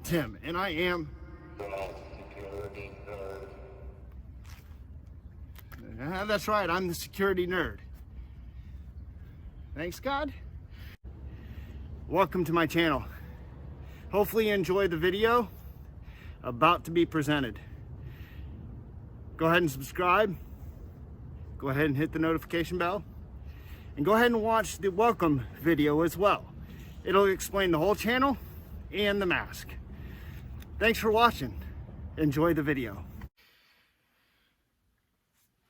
Tim, and I am that's right, I'm the security nerd. Thanks, God. Welcome to my channel. Hopefully you enjoyed the video about to be presented. Go ahead and subscribe. Go ahead and hit the notification bell. And go ahead and watch the welcome video as well. It'll explain the whole channel and the mask. Thanks for watching. Enjoy the video.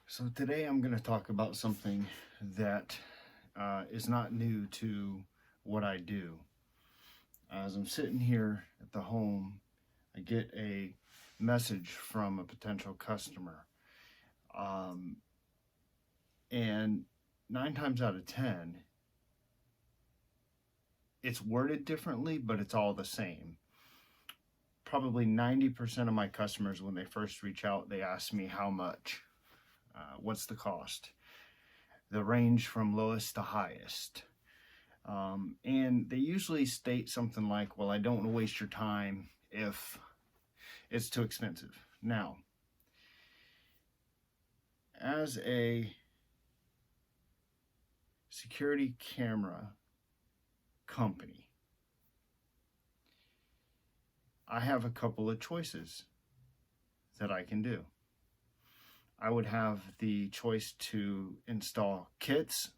So today I'm going to talk about something that is not new to what I do. As I'm sitting here at the home, I get a message from a potential customer. And 9 times out of 10, it's worded differently, but it's all the same. Probably 90% of my customers, when they first reach out, they ask me how much. What's the cost? The range from lowest to highest. And they usually state something like, well, I don't want to waste your time if it's too expensive. Now, as a security camera company, I have a couple of choices that I can do. I would have the choice to install kits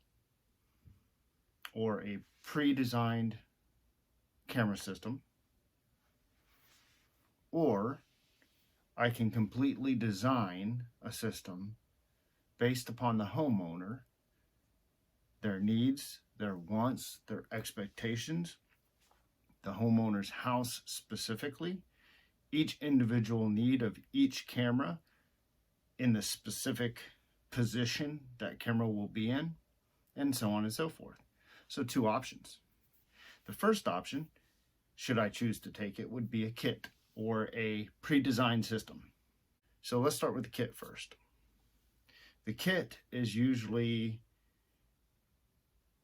or a pre-designed camera system, or I can completely design a system based upon the homeowner, their needs, their wants, their expectations, the homeowner's house specifically, each individual need of each camera in the specific position that camera will be in, and so on and so forth. So 2 options. The first option, should I choose to take it, would be a kit or a pre-designed system. So let's start with the kit first. The kit is usually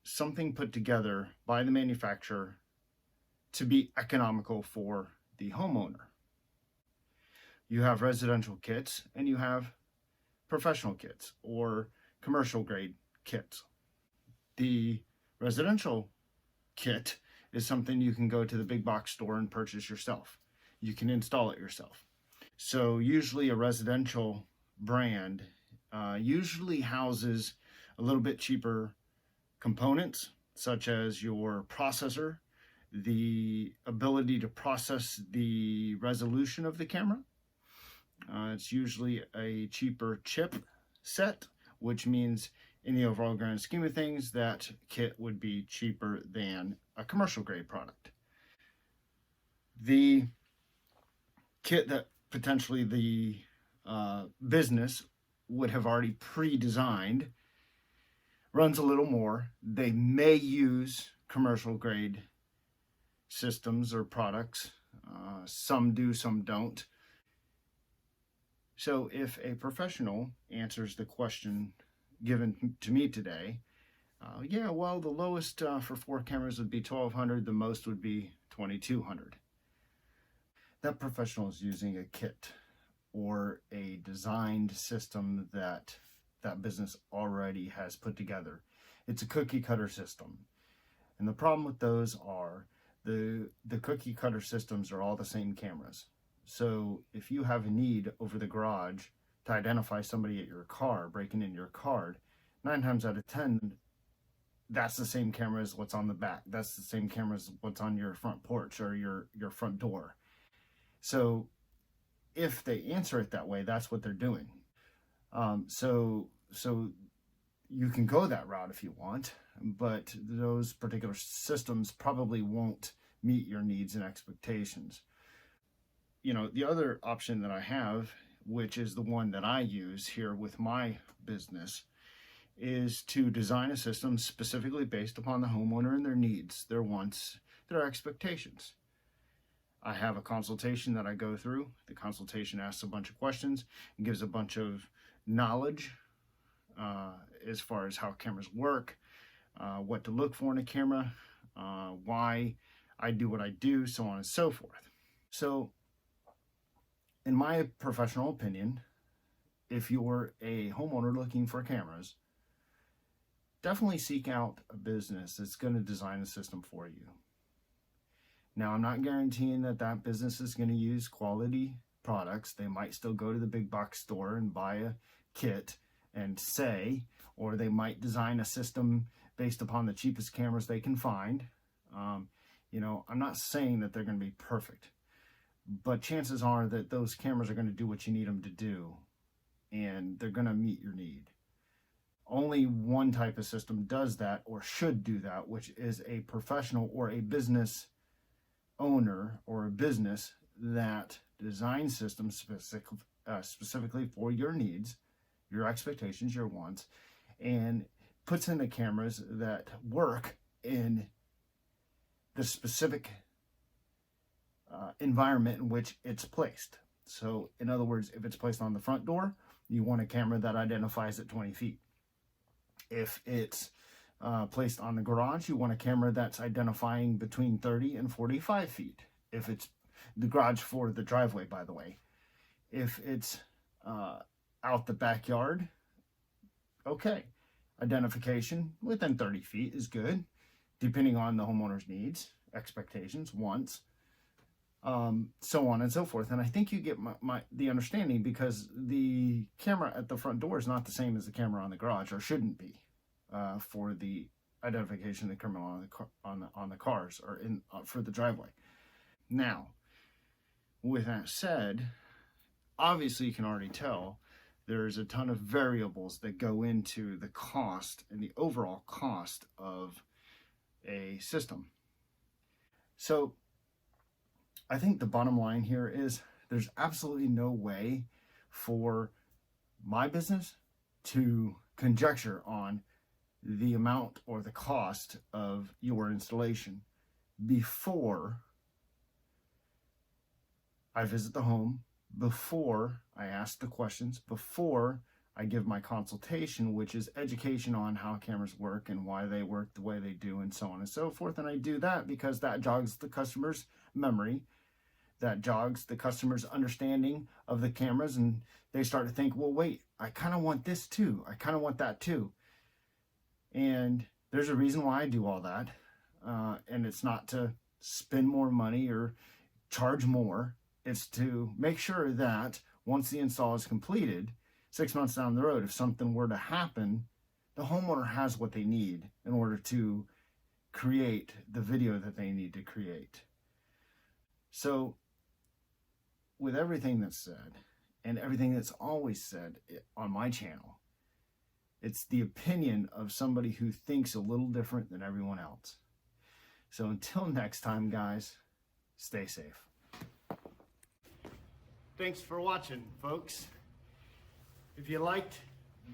something put together by the manufacturer to be economical for the homeowner. You have residential kits and you have professional kits or commercial grade kits. The residential kit is something you can go to the big box store and purchase yourself. You can install it yourself. So usually a residential brand usually houses a little bit cheaper components, such as your processor, the ability to process the resolution of the camera. It's usually a cheaper chip set, which means in the overall grand scheme of things, that kit would be cheaper than a commercial grade product. The kit that potentially the business would have already pre-designed runs a little more. They may use commercial grade systems or products. Some do, some don't. So if a professional answers the question given to me today, yeah, well, the lowest for 4 cameras would be $1,200, the most would be $2,200. That professional is using a kit or a designed system that that business already has put together. It's a cookie cutter system. And the problem with those are the cookie cutter systems are all the same cameras. So if you have a need over the garage to identify somebody at your car, breaking in your car, 9 times out of 10, that's the same camera as what's on the back. That's the same camera as what's on your front porch or your front door. So if they answer it that way, that's what they're doing. So you can go that route if you want, but those particular systems probably won't meet your needs and expectations. You know, the other option that I have, which is the one that I use here with my business, is to design a system specifically based upon the homeowner and their needs, their wants, their expectations. I have a consultation that I go through. The consultation asks a bunch of questions and gives a bunch of knowledge as far as how cameras work, what to look for in a camera, why I do what I do, so on and so forth. So, in my professional opinion, if you're a homeowner looking for cameras, definitely seek out a business that's going to design a system for you. Now, I'm not guaranteeing that that business is going to use quality products. They might still go to the big box store and buy a kit and say, or they might design a system based upon the cheapest cameras they can find. I'm not saying that they're going to be perfect, but chances are that those cameras are going to do what you need them to do, and they're going to meet your need. Only one type of system does that, or should do that, which is a professional or a business owner or a business that designs systems specifically for your needs, your expectations, your wants, and puts in the cameras that work in the specific environment in which it's placed. So, in other words, if it's placed on the front door, you want a camera that identifies at 20 feet. If it's placed on the garage, you want a camera that's identifying between 30 and 45 feet. If it's the garage for the driveway, by the way. If it's out the backyard, okay. Identification within 30 feet is good, depending on the homeowner's needs, expectations, wants, so on and so forth. And I think you get the understanding, because the camera at the front door is not the same as the camera on the garage, or shouldn't be, for the identification of the criminal on the cars, or for the driveway. Now, with that said, obviously you can already tell there's a ton of variables that go into the cost and the overall cost of a system. So I think the bottom line here is there's absolutely no way for my business to conjecture on the amount or the cost of your installation before I visit the home, before I ask the questions, before I give my consultation, which is education on how cameras work and why they work the way they do, and so on and so forth. And I do that because that jogs the customer's memory, that jogs the customer's understanding of the cameras, and they start to think, well, wait, I kind of want this too. I kind of want that too. And there's a reason why I do all that. And it's not to spend more money or charge more. It's to make sure that once the install is completed, 6 months down the road, if something were to happen, the homeowner has what they need in order to create the video that they need to create. So, with everything that's said, and everything that's always said on my channel, it's the opinion of somebody who thinks a little different than everyone else. So until next time, guys, stay safe. Thanks for watching, folks. If you liked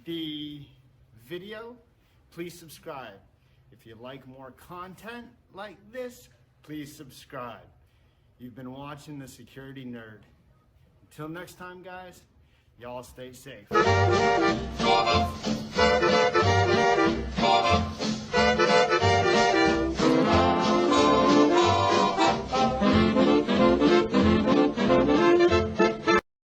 the video, please subscribe. If you like more content like this, please subscribe. You've been watching The Security Nerd. Until next time, guys, y'all stay safe.